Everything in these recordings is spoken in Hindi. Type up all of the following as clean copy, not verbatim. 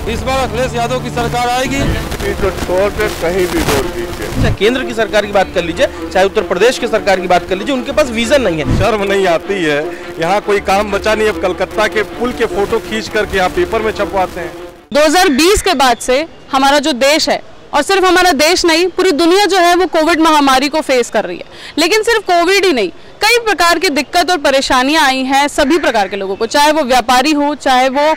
इस बार अखिलेश यादव की सरकार आएगी। तो छोड़ के कहीं भी वोट दीजिए। चाहे केंद्र की सरकार की बात कर लीजिए, चाहे उत्तर प्रदेश की सरकार की बात कर लीजिए, उनके पास विजन नहीं है। शर्म नहीं आती है, यहाँ कोई काम बचा नहीं। अब कलकत्ता के पुल के फोटो खींच करके यहाँ पेपर में छपवाते हैं। 2020 के बाद से हमारा जो देश है, और सिर्फ हमारा देश नहीं, पूरी दुनिया जो है वो कोविड महामारी को फेस कर रही है। लेकिन सिर्फ कोविड ही नहीं, कई प्रकार की दिक्कत और परेशानियां आई हैं सभी प्रकार के लोगों को, चाहे वो व्यापारी हो, चाहे वो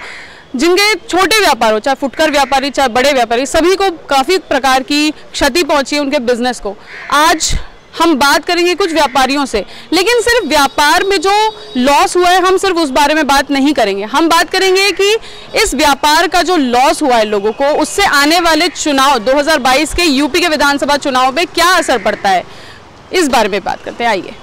जिनके छोटे व्यापार हो, चाहे फुटकर व्यापारी, चाहे बड़े व्यापारी, सभी को काफ़ी प्रकार की क्षति पहुंची है उनके बिजनेस को। आज हम बात करेंगे कुछ व्यापारियों से, लेकिन सिर्फ व्यापार में जो लॉस हुआ है हम सिर्फ उस बारे में बात नहीं करेंगे। हम बात करेंगे कि इस व्यापार का जो लॉस हुआ है लोगों को, उससे आने वाले चुनाव 2022 के यूपी के विधानसभा चुनाव पे क्या असर पड़ता है, इस बारे में बात करते हैं। आइए,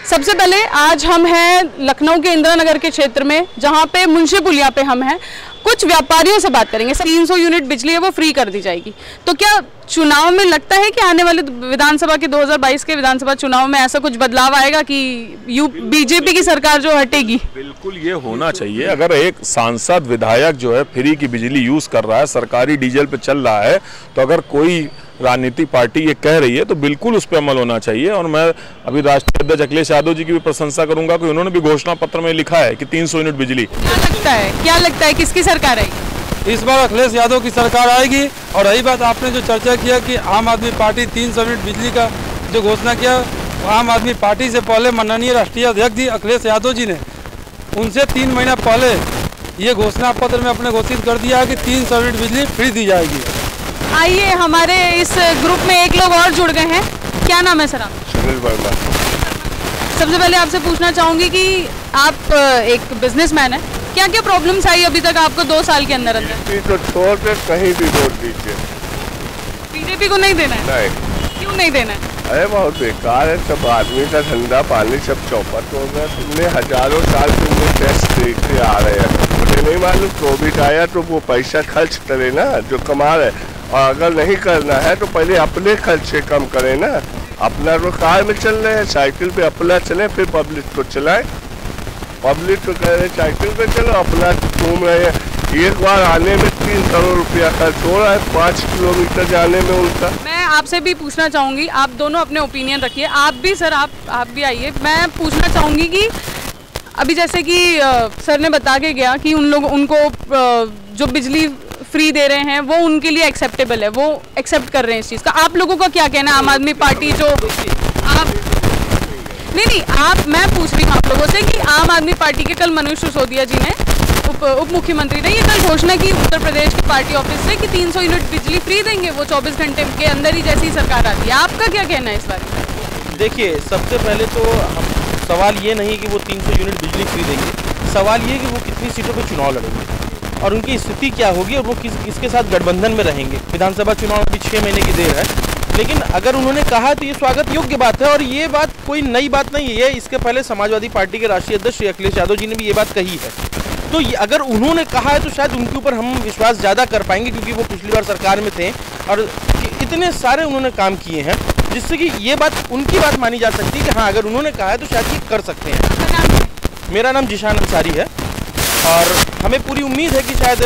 सबसे पहले आज हम हैं लखनऊ के इंदिरा नगर के क्षेत्र में, जहां पे मुंशी पुलिया पे हम हैं। कुछ व्यापारियों से बात करेंगे। 300 यूनिट बिजली है वो फ्री कर दी जाएगी, तो क्या चुनाव में लगता है कि आने वाले विधानसभा के 2022 के विधानसभा चुनाव में ऐसा कुछ बदलाव आएगा कि बीजेपी की सरकार जो हटेगी? बिल्कुल ये होना चाहिए। अगर एक सांसद विधायक जो है फ्री की बिजली यूज कर रहा है, सरकारी डीजल पे चल रहा है, तो अगर कोई राजनीतिक पार्टी ये कह रही है तो बिल्कुल उस पर अमल होना चाहिए। और मैं अभी राष्ट्रीय अध्यक्ष अखिलेश यादव जी की भी प्रशंसा करूंगा कि उन्होंने भी घोषणा पत्र में लिखा है कि 300 यूनिट बिजली। क्या लगता है किसकी सरकार आएगी? इस बार अखिलेश यादव की सरकार आएगी। और रही बात आपने जो चर्चा किया कि आम आदमी पार्टी 300 यूनिट बिजली का जो घोषणा किया, आम आदमी पार्टी से पहले माननीय राष्ट्रीय अध्यक्ष जी अखिलेश यादव जी ने उनसे 3 महीना पहले ये घोषणा पत्र में अपने घोषित कर दिया कि 300 यूनिट बिजली फ्री दी जाएगी। आइए, हमारे इस ग्रुप में एक लोग और जुड़ गए हैं। क्या नाम है सर आप? सुनील वर्मा। सबसे पहले आपसे पूछना चाहूंगी कि आप एक बिजनेसमैन हैं, क्या क्या प्रॉब्लम्स आई अभी तक आपको 2 साल के अंदर अंदर? तो छोड़ के कहीं भी वोट दीजिए। बीजेपी को नहीं देना है? नहीं। क्यों नहीं देना है? अरे बहुत बेकार है, सब आदमी का धंधा पानी सब चौपट हो गया। तुमने हजारों साल तुमने टैक्स देते आ रहे हैं, मुझे नहीं मालूम कोविड आया तो वो पैसा खर्च करे ना जो कमा रहे, और अगर नहीं करना है तो पहले अपने खर्चे कम करें ना। अपना तो कार में चल रहे हैं, साइकिल पे अपना चले, फिर पब्लिक को चलाएं। पब्लिक तो कह रहे साइकिल पे चलो, अपना घूम रहे हैं। एक बार आने में 3 करोड़ रुपया खर्च हो रहा है, 5 किलोमीटर जाने में उनका। मैं आपसे भी पूछना चाहूँगी, आप दोनों अपने ओपिनियन रखिए। आप भी सर, आप भी आइए। मैं पूछना चाहूँगी कि अभी जैसे कि सर ने बता के गया कि उनको जो बिजली फ्री दे रहे हैं वो उनके लिए एक्सेप्टेबल है, वो एक्सेप्ट कर रहे हैं इस चीज़ का। आप लोगों का क्या कहना है? आम आदमी पार्टी जो आप नहीं आप, मैं पूछ रही हूँ आप लोगों से कि आम आदमी पार्टी के कल मनोज सिसोदिया जी ने, उप मुख्यमंत्री ने ये कल घोषणा की उत्तर प्रदेश के पार्टी ऑफिस से कि 300 यूनिट बिजली फ्री देंगे वो 24 घंटे के अंदर ही, जैसी सरकार आती है। आपका क्या कहना है इस बारे में? देखिए, सबसे पहले तो सवाल ये नहीं कि वो 300 यूनिट बिजली फ्री देंगे, सवाल ये कि वो कितनी सीटों पर चुनाव लड़ेंगे और उनकी स्थिति क्या होगी और वो किसके साथ गठबंधन में रहेंगे। विधानसभा चुनाव अभी 6 महीने की देर है, लेकिन अगर उन्होंने कहा तो ये स्वागत योग्य बात है। और ये बात कोई नई बात नहीं है, इसके पहले समाजवादी पार्टी के राष्ट्रीय अध्यक्ष श्री अखिलेश यादव जी ने भी ये बात कही है। तो अगर उन्होंने कहा है तो शायद उनके ऊपर हम विश्वास ज़्यादा कर पाएंगे, क्योंकि वो पिछली बार सरकार में थे और इतने सारे उन्होंने काम किए हैं जिससे कि ये बात उनकी बात मानी जा सकती है कि हाँ, अगर उन्होंने कहा है तो शायद ये कर सकते हैं। मेरा नाम जिशान अंसारी है और हमें पूरी उम्मीद है कि शायद,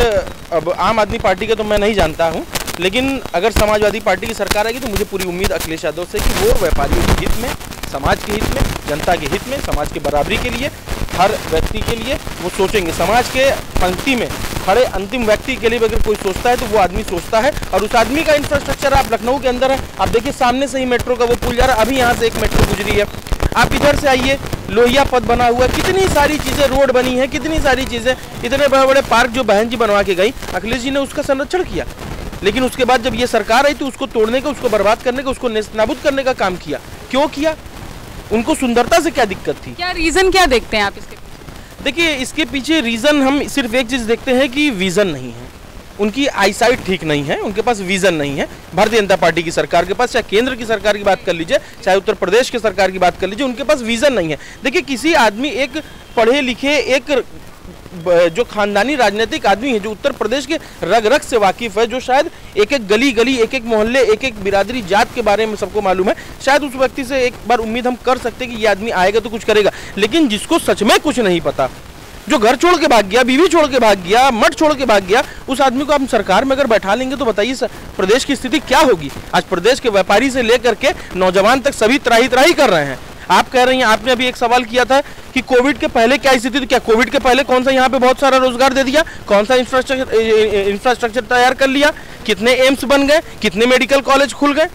अब आम आदमी पार्टी का तो मैं नहीं जानता हूं, लेकिन अगर समाजवादी पार्टी की सरकार आएगी तो मुझे पूरी उम्मीद अखिलेश यादव से कि वो व्यापारियों के हित में, समाज के हित में, जनता के हित में, समाज के बराबरी के लिए, हर व्यक्ति के लिए वो सोचेंगे। समाज के पंक्ति में खड़े अंतिम व्यक्ति के लिए अगर कोई सोचता है तो वो आदमी सोचता है, और उस आदमी का इंफ्रास्ट्रक्चर आप लखनऊ के अंदर है। आप देखिए सामने से ही मेट्रो का वो पुल जा रहा है, अभी यहाँ से एक मेट्रो गुजरी है। आप इधर से आइए, लोहिया पथ बना हुआ है, कितनी सारी चीज़ें, रोड बनी है, कितनी सारी चीज़ें, इतने बड़े बड़े पार्क जो बहन जी बनवा के गई, अखिलेश जी ने उसका संरक्षण किया। लेकिन उसके बाद जब ये सरकार आई तो उसको तोड़ने का, उसको बर्बाद करने का, उसको नाबूद करने का काम किया। क्यों किया? उनको सुंदरता से क्या दिक्कत थी? क्या रीज़न क्या देखते हैं आप इसके? देखिए, इसके पीछे रीज़न हम सिर्फ एक चीज़ देखते हैं कि विज़न नहीं है, उनकी आईसाइट ठीक नहीं है, उनके पास विजन नहीं है। भारतीय जनता पार्टी की सरकार के पास, चाहे केंद्र की सरकार की बात कर लीजिए, चाहे उत्तर प्रदेश की सरकार की बात कर लीजिए, उनके पास विजन नहीं है। देखिए, किसी आदमी, एक पढ़े लिखे, एक जो खानदानी राजनीतिक आदमी है, जो उत्तर प्रदेश के रग रग से वाकिफ है, जो शायद एक एक गली गली, एक एक मोहल्ले, एक एक बिरादरी जात के बारे में सबको मालूम है, शायद उस व्यक्ति से एक बार उम्मीद हम कर सकते हैं कि ये आदमी आएगा तो कुछ करेगा। लेकिन जिसको सच में कुछ नहीं पता, जो घर छोड़ के भाग गया, बीवी छोड़ के भाग गया, मठ छोड़ के भाग गया, उस आदमी को आप सरकार में अगर बैठा लेंगे तो बताइए प्रदेश की स्थिति क्या होगी। आज प्रदेश के व्यापारी से लेकर के नौजवान तक सभी त्राही त्राही कर रहे हैं। आप कह रही हैं, आपने अभी एक सवाल किया था कि कोविड के पहले क्या स्थिति थी। क्या कोविड के पहले कौन सा यहाँ पे बहुत सारा रोजगार दे दिया, कौन सा इंफ्रास्ट्रक्चर तैयार कर लिया, कितने एम्स बन गए, कितने मेडिकल कॉलेज खुल गए,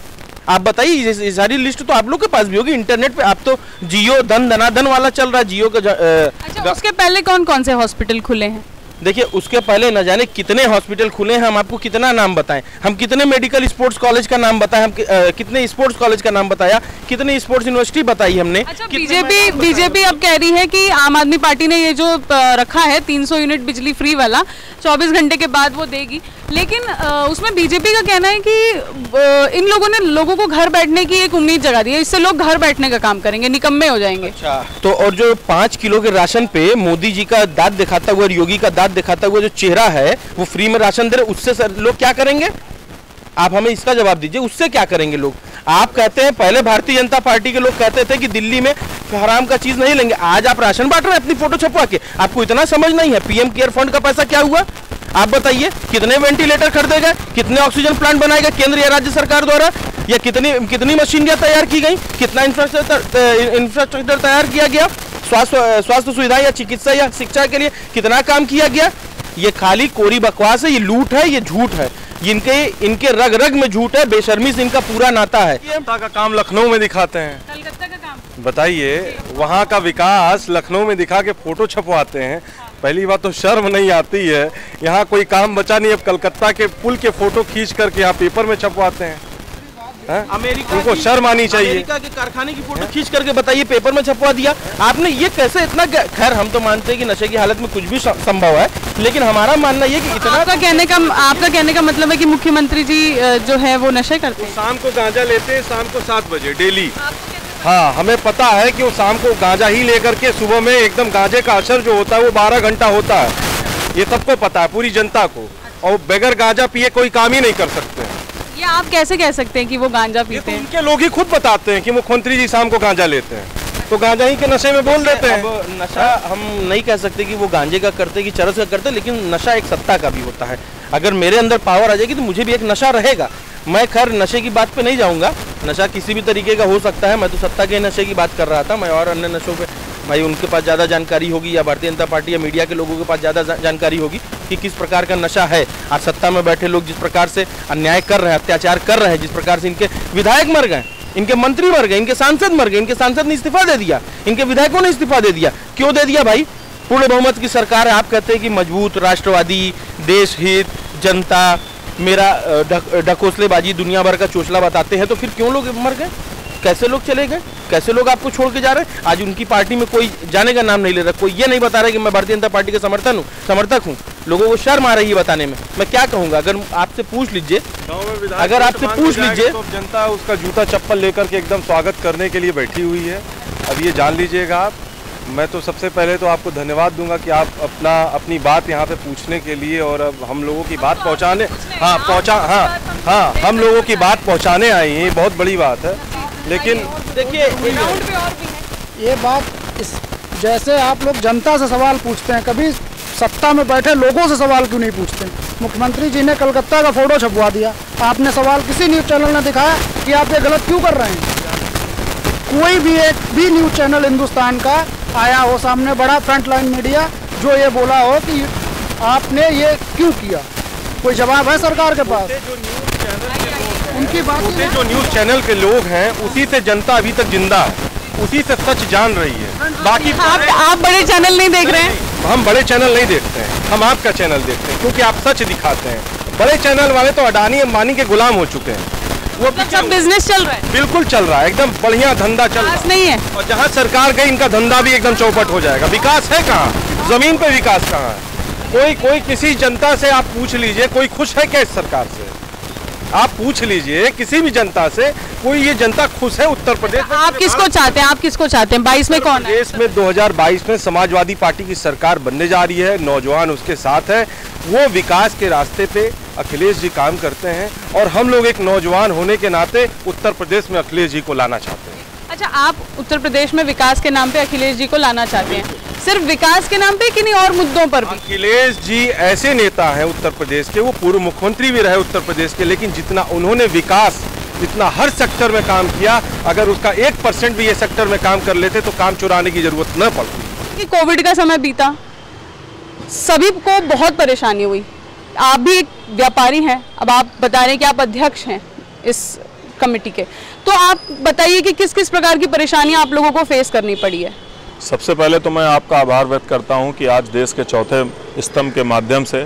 आप बताइए। ये सारी लिस्ट तो आप लोग के पास भी होगी इंटरनेट पे। आप तो जियो धनाधन वाला चल रहा है, जियो का अच्छा, उसके पहले कौन कौन से हॉस्पिटल खुले हैं? देखिए, उसके पहले न जाने कितने हॉस्पिटल खुले हैं, हम आपको कितना नाम बताएं, हम कितने मेडिकल स्पोर्ट्स कॉलेज का नाम बताएं, हम कितने स्पोर्ट्स कॉलेज का नाम बताया, कितने स्पोर्ट्स यूनिवर्सिटी बताई हमने। अच्छा, बीजेपी अब कह रही है कि आम आदमी पार्टी ने ये जो रखा है 300 यूनिट बिजली फ्री वाला 24 घंटे के बाद वो देगी, लेकिन उसमें बीजेपी का कहना है कि इन लोगों ने लोगों को घर बैठने की एक उम्मीद जगा दी है, इससे लोग घर बैठने का काम करेंगे, निकम्मे हो जाएंगे। अच्छा, तो और जो 5 किलो के राशन पे मोदी जी का दांत दिखाता हुआ और योगी का दांत दिखाता हुआ जो चेहरा है वो फ्री में राशन दे रहे, उससे सर लोग क्या करेंगे? आप हमें इसका जवाब दीजिए, उससे क्या करेंगे लोग? आप कहते हैं, पहले भारतीय जनता पार्टी के लोग कहते थे कि दिल्ली में हराम का चीज नहीं लेंगे, आज आप राशन बांट रहे हैं अपनी फोटो छपवा के। आपको इतना समझ नहीं है पीएम केयर फंड का पैसा क्या हुआ? आप बताइए, कितने वेंटिलेटर खरीदे गए, कितने ऑक्सीजन प्लांट बनाए गए केंद्र या राज्य सरकार द्वारा, या कितनी मशीनरियां तैयार की गई, कितना इंफ्रास्ट्रक्चर तैयार किया गया, स्वास्थ्य सुविधा या चिकित्सा या शिक्षा के लिए कितना काम किया गया? ये खाली कोरी बकवास है, ये लूट है, ये झूठ है, इनके रग रग में झूठ है, बेशर्मी से इनका पूरा नाता है। कलकत्ता का काम लखनऊ में दिखाते हैं, कलकत्ता का काम बताइए, वहाँ का विकास लखनऊ में दिखा के फोटो छपवाते हैं। पहली बात तो शर्म नहीं आती है, यहाँ कोई काम बचा नहीं, अब कलकत्ता के पुल के फोटो खींच करके यहाँ पेपर में छपवाते हैं। अमेरिका उनको शर्म आनी चाहिए। अमेरिका के कारखाने की फोटो खींच करके बताइए पेपर में छपवा दिया आपने, ये कैसे इतना? खैर, हम तो मानते हैं कि नशे की हालत में कुछ भी संभव है, लेकिन हमारा मानना ये कि इतना आपका कहने का मतलब है कि मुख्यमंत्री जी जो है वो नशे करते हैं। शाम को गांजा लेते हैं, शाम को 7 बजे डेली। हाँ, हमें पता है कि वो शाम को गांजा ही लेकर के सुबह में एकदम गांजे का असर जो होता है वो 12 घंटा होता है, ये सबको पता है, पूरी जनता को। और बगैर गांजा पिए कोई काम ही नहीं कर सकते। ये आप कैसे कह सकते हैं कि वो गांजा पीते हैं? उनके लोग ही खुद बताते हैं कि मुख्यमंत्री जी शाम को गांजा लेते हैं, तो गांजा ही के नशे में बोल देते हैं। अब नशा हम नहीं कह सकते कि वो गांजे का करते कि चरस का करते, लेकिन नशा एक सत्ता का भी होता है। अगर मेरे अंदर पावर आ जाएगी तो मुझे भी एक नशा रहेगा। मैं खैर नशे की बात पे नहीं जाऊंगा, नशा किसी भी तरीके का हो सकता है, मैं तो सत्ता के नशे की बात कर रहा था। मैं और अन्य नशों पे भाई उनके पास ज़्यादा जानकारी होगी, या भारतीय जनता पार्टी या मीडिया के लोगों के पास ज़्यादा जानकारी होगी कि किस प्रकार का नशा है। आज सत्ता में बैठे लोग जिस प्रकार से अन्याय कर रहे हैं, अत्याचार कर रहे हैं, जिस प्रकार से इनके विधायक मर गए, इनके मंत्री मर गए, इनके सांसद मर गए, इनके सांसद ने इस्तीफा दे दिया, इनके विधायकों ने इस्तीफा दे दिया। क्यों दे दिया भाई? पूर्ण बहुमत की सरकार है, आप कहते हैं कि मजबूत, राष्ट्रवादी, देश हित, जनता, मेरा ढकोसलेबाजी, दुनिया भर का चोचला बताते हैं, तो फिर क्यों लोग मर गए? कैसे लोग चले गए? कैसे लोग आपको छोड़ के जा रहे हैं? आज उनकी पार्टी में कोई जाने का नाम नहीं ले रहा, कोई ये नहीं बता रहा कि मैं भारतीय जनता पार्टी का समर्थक हूँ। लोगों को शर्म आ रही है बताने में। मैं क्या कहूँगा, अगर आपसे पूछ लीजिए, अगर आपसे पूछ लीजिए, तो जनता उसका जूता चप्पल लेकर के एकदम स्वागत करने के लिए बैठी हुई है। अब ये जान लीजिएगा आप, मैं तो सबसे पहले तो आपको धन्यवाद दूंगा कि आप अपनी बात यहाँ पे पूछने के लिए और अब हम लोगों की बात पहुँचाने, हम लोगों की बात पहुँचाने आई हैं, बहुत बड़ी बात है। लेकिन देखिए, ये बात जैसे आप लोग जनता से सवाल पूछते हैं, कभी सत्ता में बैठे लोगों से सवाल क्यों नहीं पूछते? मुख्यमंत्री जी ने कलकत्ता का फोटो छपवा दिया, आपने सवाल किसी न्यूज़ चैनल ने दिखाया कि आप ये गलत क्यों कर रहे हैं? कोई भी एक भी न्यूज़ चैनल हिंदुस्तान का आया हो सामने, बड़ा फ्रंट लाइन मीडिया, जो ये बोला हो कि आपने ये क्यों किया? कोई जवाब है सरकार के पास? उनकी बात, जो न्यूज़ चैनल के लोग हैं उसी से जनता अभी तक जिंदा है, उसी से सच जान रही है। बाकी आप बड़े चैनल नहीं देख रहे हैं? हम बड़े चैनल नहीं देखते हैं, हम आपका चैनल देखते हैं, क्योंकि आप सच दिखाते हैं। बड़े चैनल वाले तो अडानी अंबानी के गुलाम हो चुके हैं, वो सब बिजनेस चल रहा है, बिल्कुल चल रहा है, एकदम बढ़िया धंधा चल रहा नहीं है। और जहाँ सरकार गई इनका धंधा भी एकदम चौपट हो जाएगा। विकास है कहाँ? जमीन पे विकास कहाँ है? कोई किसी जनता से आप पूछ लीजिए, कोई खुश है क्या इस सरकार से? आप पूछ लीजिए किसी भी जनता से, कोई ये जनता खुश है उत्तर प्रदेश में? आप किसको चाहते हैं? आप किसको चाहते हैं? 22 में कौन है? देश में 2022 में समाजवादी पार्टी की सरकार बनने जा रही है, नौजवान उसके साथ है, वो विकास के रास्ते पे अखिलेश जी काम करते हैं और हम लोग एक नौजवान होने के नाते उत्तर प्रदेश में अखिलेश जी को लाना चाहते हैं। अच्छा, आप उत्तर प्रदेश में विकास के नाम पे अखिलेश जी को लाना चाहते हैं, सिर्फ विकास के नाम पे कि नहीं और मुद्दों पर भी? अखिलेश जी ऐसे नेता हैं उत्तर प्रदेश के, वो पूर्व मुख्यमंत्री भी रहे उत्तर प्रदेश के, लेकिन जितना उन्होंने विकास, जितना हर सेक्टर में काम किया, अगर उसका 1% भी ये सेक्टर में काम कर लेते तो काम चुराने की जरूरत न पड़ती। कि कोविड का समय बीता, सभी को बहुत परेशानी हुई। आप भी एक व्यापारी हैं, अब आप बता रहे हैं कि आप अध्यक्ष हैं इस कमेटी के, तो आप बताइए कि किस किस प्रकार की परेशानियां आप लोगों को फेस करनी पड़ी है। सबसे पहले तो मैं आपका आभार व्यक्त करता हूं कि आज देश के चौथे स्तंभ के माध्यम से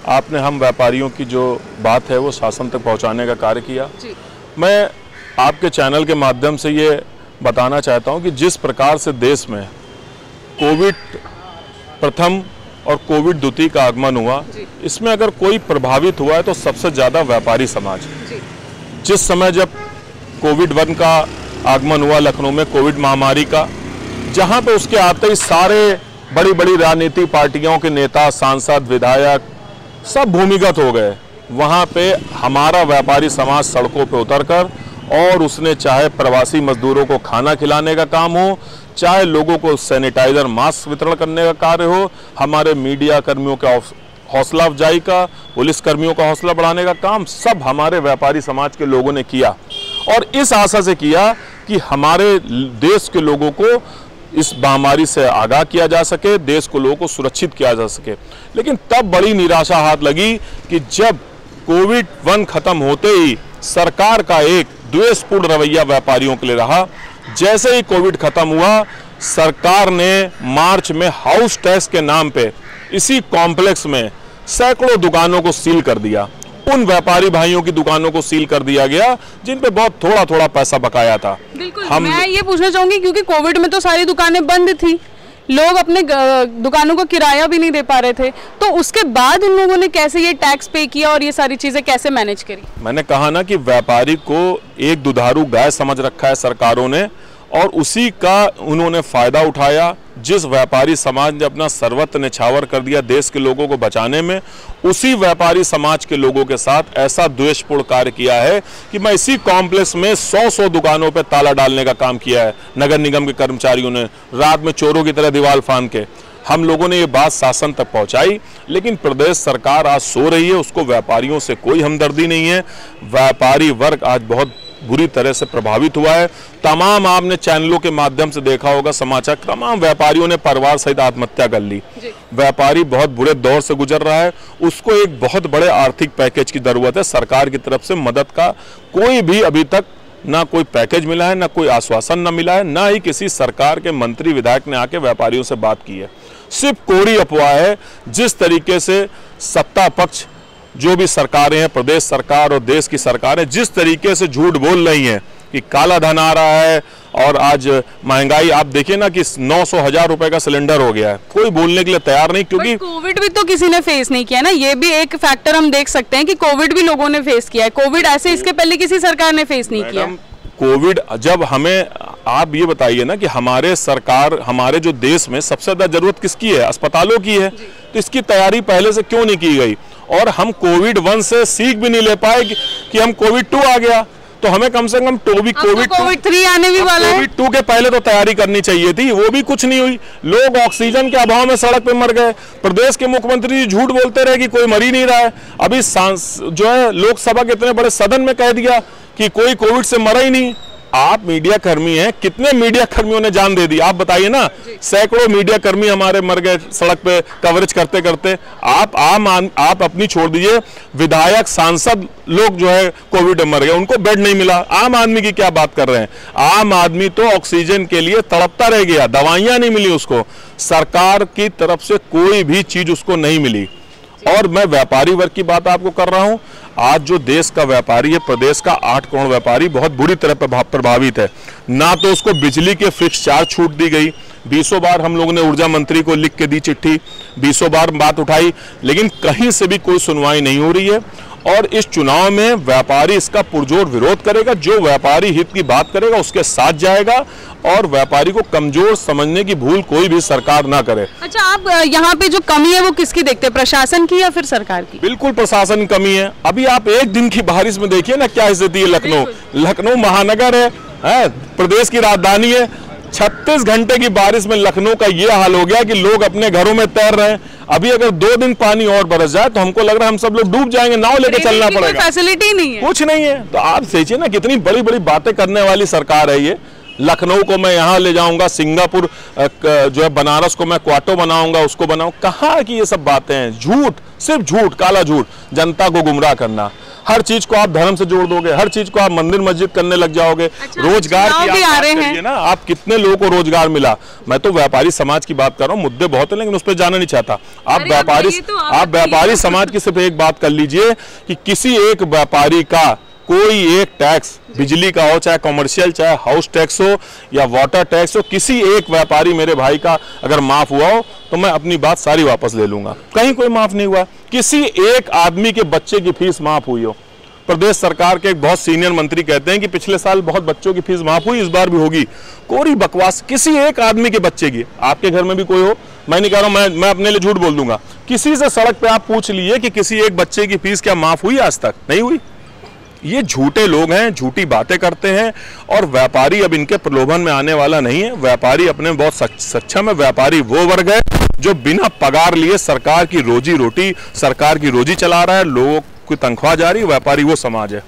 आपने हम व्यापारियों की जो बात है वो शासन तक पहुंचाने का कार्य किया। मैं आपके चैनल के माध्यम से ये बताना चाहता हूं कि जिस प्रकार से देश में कोविड प्रथम और कोविड द्वितीय का आगमन हुआ, इसमें अगर कोई प्रभावित हुआ है तो सबसे ज़्यादा व्यापारी समाज। जिस समय जब कोविड-1 का आगमन हुआ लखनऊ में, कोविड महामारी का, जहां पे उसके आते ही सारे बड़ी बड़ी राजनीतिक पार्टियों के नेता, सांसद, विधायक सब भूमिगत हो गए। वहां पे हमारा व्यापारी समाज सड़कों पे उतरकर, और उसने चाहे प्रवासी मजदूरों को खाना खिलाने का काम हो, चाहे लोगों को सैनिटाइजर मास्क वितरण करने का कार्य हो, हमारे मीडिया कर्मियों का हौसला अफजाई का, पुलिस कर्मियों का हौसला बढ़ाने का काम सब हमारे व्यापारी समाज के लोगों ने किया। और इस आशा से किया कि हमारे देश के लोगों को इस महामारी से आगाह किया जा सके, देश को लोगों को सुरक्षित किया जा सके। लेकिन तब बड़ी निराशा हाथ लगी कि जब कोविड-1 खत्म होते ही सरकार का एक द्वेषपूर्ण रवैया व्यापारियों के लिए रहा। जैसे ही कोविड खत्म हुआ, सरकार ने मार्च में हाउस टैक्स के नाम पे इसी कॉम्प्लेक्स में सैकड़ों दुकानों को सील कर दिया। उन व्यापारी भाइयों की दुकानों को सील कर दिया गया जिन पे बहुत थोड़ा थोड़ा पैसा बकाया था। बिल्कुल, मैं ये पूछना चाहूंगी क्योंकि कोविड में तो सारी दुकानें बंद थी, लोग अपने दुकानों को किराया भी नहीं दे पा रहे थे, तो उसके बाद उन लोगों ने कैसे ये टैक्स पे किया और ये सारी चीजें कैसे मैनेज करी? मैंने कहा ना कि व्यापारी को एक दुधारू गाय समझ रखा है सरकारों ने, और उसी का उन्होंने फायदा उठाया। जिस व्यापारी समाज ने अपना सर्वत्र न्यौछावर कर दिया देश के लोगों को बचाने में, उसी व्यापारी समाज के लोगों के साथ ऐसा द्वेषपूर्ण कार्य किया है कि मैं इसी कॉम्प्लेक्स में 100 दुकानों पे ताला डालने का काम किया है नगर निगम के कर्मचारियों ने, रात में चोरों की तरह दीवार फांद के। हम लोगों ने ये बात शासन तक पहुंचाई, लेकिन प्रदेश सरकार आज सो रही है, उसको व्यापारियों से कोई हमदर्दी नहीं है। व्यापारी वर्ग आज बहुत बुरी तरह से प्रभावित हुआ है। तमाम आपने चैनलों के माध्यम से देखा होगा समाचार, तमाम व्यापारियों ने परिवार सहित आत्महत्या कर ली। व्यापारी बहुत बुरे दौर से गुजर रहा है, उसको एक बहुत बड़े आर्थिक पैकेज की जरूरत है। सरकार की तरफ से मदद का कोई भी अभी तक ना कोई पैकेज मिला है, ना कोई आश्वासन ना मिला है, ना ही किसी सरकार के मंत्री विधायक ने आके व्यापारियों से बात की है। सिर्फ कोरी अफवाह है। जिस तरीके से सत्ता पक्ष जो भी सरकारें हैं, प्रदेश सरकार और देश की सरकारें जिस तरीके से झूठ बोल रही हैं कि काला धन आ रहा है, और आज महंगाई आप देखिए ना कि 900-1000 रुपए का सिलेंडर हो गया है, कोई बोलने के लिए तैयार नहीं। क्योंकि कोविड भी तो किसी ने फेस नहीं किया ना, ये भी एक फैक्टर हम देख सकते हैं कि कोविड भी लोगों ने फेस किया है। कोविड ऐसे इसके पहले किसी सरकार ने फेस नहीं किया। कोविड जब हमें, आप ये बताइए ना कि हमारे सरकार, हमारे जो देश में सबसे ज्यादा जरूरत किसकी है? अस्पतालों की है। तो इसकी तैयारी पहले से क्यों नहीं की गई? और हम कोविड-1 से सीख भी नहीं ले पाए कि हम कोविड-2 आ गया, तो हमें कम से कम कोविड-3 आने भी वाला है। कोविड-2 के पहले तो तैयारी करनी चाहिए थी, वो भी कुछ नहीं हुई। लोग ऑक्सीजन के अभाव में सड़क पे मर गए। प्रदेश के मुख्यमंत्री जी झूठ बोलते रहे कि कोई मर ही नहीं रहा है। अभी जो है लोकसभा के इतने बड़े सदन में कह दिया कि कोई कोविड से मरा ही नहीं। आप मीडिया कर्मी हैं, कितने मीडिया कर्मियों ने जान दे दी? आप बताइए ना, सैकड़ों मीडिया कर्मी हमारे मर गए सड़क पे कवरेज करते करते। आप अपनी छोड़ दीजिए, विधायक सांसद लोग जो है कोविड में मर गए, उनको बेड नहीं मिला। आम आदमी की क्या बात कर रहे हैं? आम आदमी तो ऑक्सीजन के लिए तड़पता रह गया, दवाइयां नहीं मिली उसको, सरकार की तरफ से कोई भी चीज उसको नहीं मिली। और मैं व्यापारी वर्ग की बात आपको कर रहा हूं। आज जो देश का व्यापारी है, प्रदेश का 8 करोड़ व्यापारी बहुत बुरी तरह प्रभावित है। ना तो उसको बिजली के फिक्स चार्ज छूट दी गई, 20 बार हम लोगों ने ऊर्जा मंत्री को लिख के दी चिट्ठी, 20 बार बात उठाई, लेकिन कहीं से भी कोई सुनवाई नहीं हो रही है। और इस चुनाव में व्यापारी इसका पुरजोर विरोध करेगा। जो व्यापारी हित की बात करेगा उसके साथ जाएगा, और व्यापारी को कमजोर समझने की भूल कोई भी सरकार ना करे। अच्छा, आप यहाँ पे जो कमी है वो किसकी देखते हैं, प्रशासन की या फिर सरकार की? बिल्कुल प्रशासन की कमी है। अभी आप एक दिन की बारिश में देखिए ना क्या स्थिति है। लखनऊ महानगर है, है, प्रदेश की राजधानी है। 36 घंटे की बारिश में लखनऊ का ये हाल हो गया कि लोग अपने घरों में तैर रहे हैं। अभी अगर 2 दिन पानी और बरस जाए तो हमको लग रहा है हम सब लोग डूब जाएंगे, नाव लेके चलना पड़ेगा। फैसिलिटी नहीं है, कुछ नहीं है। तो आप सोचिए ना, कितनी बड़ी बड़ी बातें करने वाली सरकार है ये। लखनऊ को मैं यहाँ ले जाऊंगा, सिंगापुर जो है बनारस को मैं क्वार्टर बनाऊंगा, उसको बनाऊं। कहाँ की ये सब बातें हैं? झूठ, सिर्फ झूठ, काला झूठ, जनता को गुमराह करना। हर चीज को आप धर्म से जोड़ दोगे, हर चीज को आप मंदिर मस्जिद करने लग जाओगे। रोजगार की आप बात करिए ना, आप कितने लोगों को रोजगार मिला? मैं तो व्यापारी समाज की बात कर रहा हूँ, मुद्दे बहुत है लेकिन उस पर जाना नहीं चाहता। आप व्यापारी समाज की सिर्फ एक बात कर लीजिए कि किसी एक व्यापारी का कोई एक टैक्स, बिजली का हो, चाहे कमर्शियल, चाहे हाउस टैक्स हो या वाटर टैक्स हो, किसी एक व्यापारी मेरे भाई का अगर माफ हुआ हो तो मैं अपनी बात सारी वापस ले लूंगा। कहीं कोई माफ नहीं हुआ। किसी एक आदमी के बच्चे की फीस माफ हुई हो? प्रदेश सरकार के एक बहुत सीनियर मंत्री कहते हैं कि पिछले साल बहुत बच्चों की फीस माफ हुई, इस बार भी होगी। कोरी बकवास। किसी एक आदमी के बच्चे की, आपके घर में भी कोई हो, मैं नहीं कह रहा हूं, मैं अपने लिए झूठ बोल दूंगा, किसी से सड़क पे आप पूछ लीजिए कि किसी एक बच्चे की फीस क्या माफ हुई? आज तक नहीं हुई। ये झूठे लोग हैं, झूठी बातें करते हैं और व्यापारी अब इनके प्रलोभन में आने वाला नहीं है। व्यापारी अपने बहुत सक्षम है। व्यापारी वो वर्ग है जो बिना पगार लिए सरकार की रोजी रोटी, सरकार की रोजी चला रहा है, लोगों की तनख्वाह जा रही है। व्यापारी वो समाज है।